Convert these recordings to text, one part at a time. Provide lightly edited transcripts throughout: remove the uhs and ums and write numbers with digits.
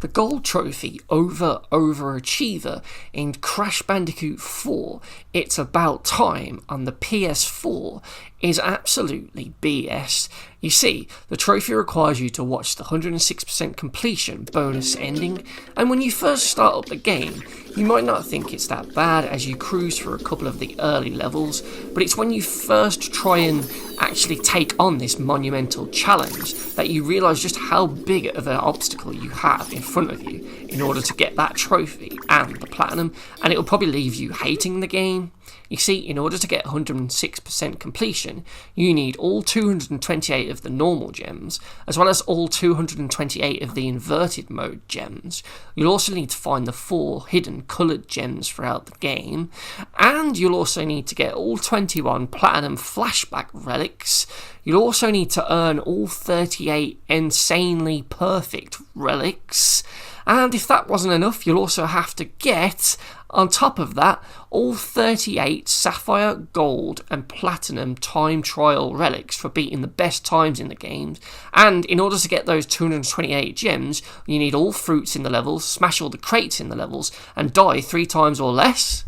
The gold trophy OVER-Overachiever in Crash Bandicoot 4, It's About Time on the PS4 is absolutely BS. You see, the trophy requires you to watch the 106% completion bonus ending, and when you first start up the game, you might not think it's that bad as you cruise through a couple of the early levels, but it's when you first try and actually take on this monumental challenge that you realise just how big of an obstacle you have in front of you in order to get that trophy and the platinum, and it will probably leave you hating the game. You see, in order to get 106% completion, you need all 228 of the normal gems, as well as all 228 of the inverted mode gems. You'll also need to find the 4 hidden coloured gems throughout the game, and you'll also need to get all 21 platinum flashback relics. You'll also need to earn all 38 insanely perfect relics. And if that wasn't enough, you'll also have to get, on top of that, all 38 sapphire, gold and platinum time trial relics for beating the best times in the games. And in order to get those 228 gems, you need all fruits in the levels, smash all the crates in the levels, and die 3 times or less.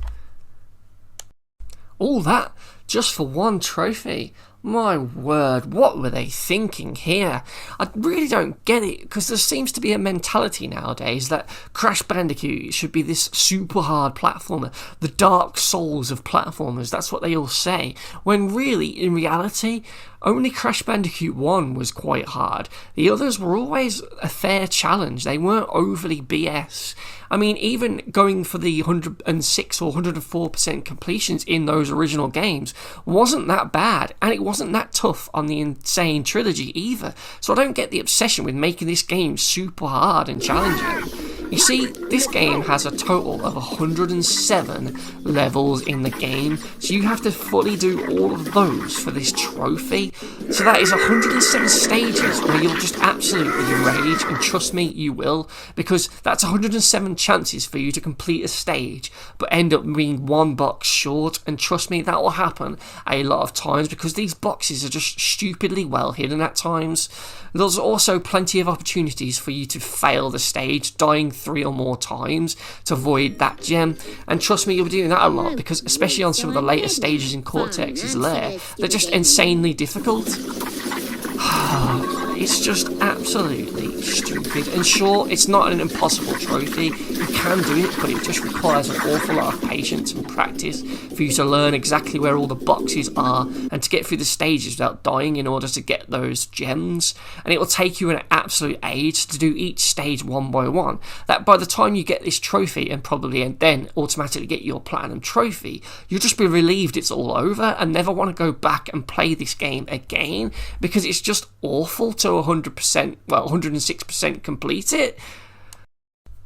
All that just for one trophy. My word, what were they thinking here? I really don't get it, because there seems to be a mentality nowadays that Crash Bandicoot should be this super hard platformer, the Dark Souls of platformers, that's what they all say, when really, in reality, only Crash Bandicoot 1 was quite hard. The others were always a fair challenge, they weren't overly BS. I mean, even going for the 106 or 104% completions in those original games wasn't that bad, and it wasn't that tough on the Insane Trilogy either, so I don't get the obsession with making this game super hard and challenging. You see, this game has a total of 107 levels in the game, so you have to fully do all of those for this trophy. So that is 107 stages where you'll just absolutely rage, and trust me, you will, because that's 107 chances for you to complete a stage, but end up being 1 box short, and trust me, that will happen a lot of times, because these boxes are just stupidly well hidden at times. There's also plenty of opportunities for you to fail the stage, dying 3 or more times to avoid that gem, and trust me, you'll be doing that a lot, because especially on some of the later stages in Cortex's lair, they're just insanely difficult. It's just absolutely stupid, and sure, it's not an impossible trophy, you can do it, but it just requires an awful lot of patience and practice for you to learn exactly where all the boxes are and to get through the stages without dying in order to get those gems, and it will take you an absolute age to do each stage one by one, that by the time you get this trophy and probably and then automatically get your platinum trophy, you'll just be relieved it's all over and never want to go back and play this game again, because it's just awful to 106% complete it.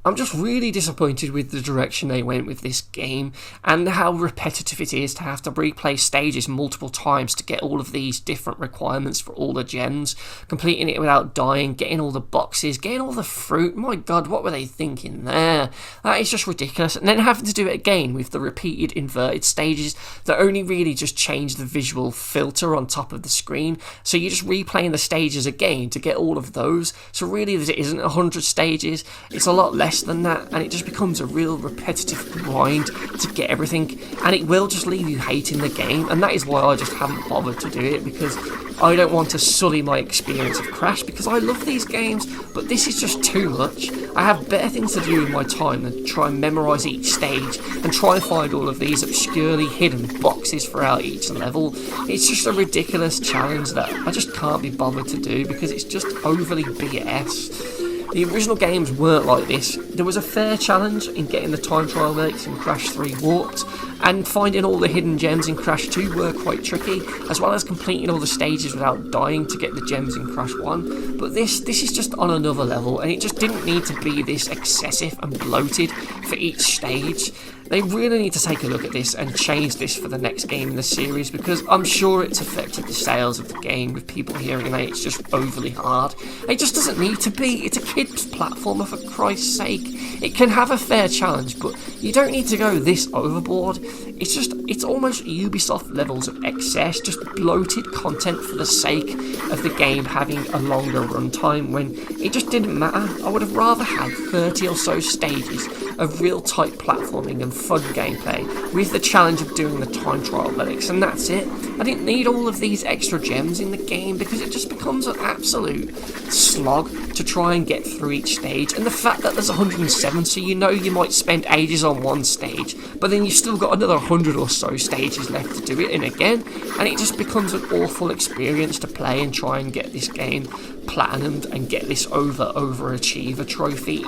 I'm just really disappointed with the direction they went with this game and how repetitive it is to have to replay stages multiple times to get all of these different requirements for all the gems, completing it without dying, getting all the boxes, getting all the fruit. My god, what were they thinking there? That is just ridiculous. And then having to do it again with the repeated inverted stages that only really just change the visual filter on top of the screen, so you're just replaying the stages again to get all of those. So really it isn't 100 stages, it's a lot less than that, and it just becomes a real repetitive grind to get everything, and it will just leave you hating the game, and that is why I just haven't bothered to do it, because I don't want to sully my experience of Crash, because I love these games, but this is just too much. I have better things to do with my time than try and memorise each stage and try and find all of these obscurely hidden boxes throughout each level. It's just a ridiculous challenge that I just can't be bothered to do because it's just overly BS. The original games weren't like this. There was a fair challenge in getting the time trial relics in Crash 3 warped, and finding all the hidden gems in Crash 2 were quite tricky, as well as completing all the stages without dying to get the gems in Crash 1. But this is just on another level, and it just didn't need to be this excessive and bloated for each stage. they really need to take a look at this and change this for the next game in the series, because I'm sure it's affected the sales of the game with people hearing that it's just overly hard. It just doesn't need to be. It's a kid's platformer, for Christ's sake. It can have a fair challenge, but you don't need to go this overboard. It's almost Ubisoft levels of excess, just bloated content for the sake of the game having a longer runtime when it just didn't matter. I would have rather had 30 or so stages of real tight platforming and fun gameplay with the challenge of doing the time trial relics, and that's it. I didn't need all of these extra gems in the game because it just becomes an absolute slog to try and get through each stage, and the fact that there's 107, so you know you might spend ages on one stage, but then you've still got another 100 or so stages left to do it in again, and it just becomes an awful experience to play and try and get this game platinumed and get this OVER-Overachiever trophy.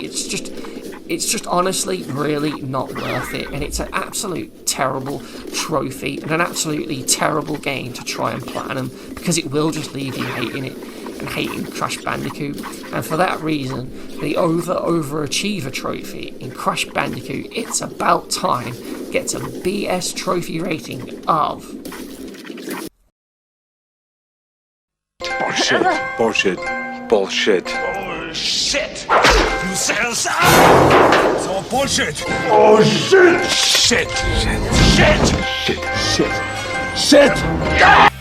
It's just honestly really not worth it, and it's an absolute terrible trophy and an absolutely terrible game to try and platinum, because it will just leave you hating it and hating Crash Bandicoot. And for that reason, the OVER-Overachiever trophy in Crash Bandicoot It's About Time gets a BS trophy rating of... Bullshit. Bullshit. Bullshit. Bullshit! You said so! It's all bullshit! Oh shit! Shit! Shit! Shit! Shit! Shit! Shit!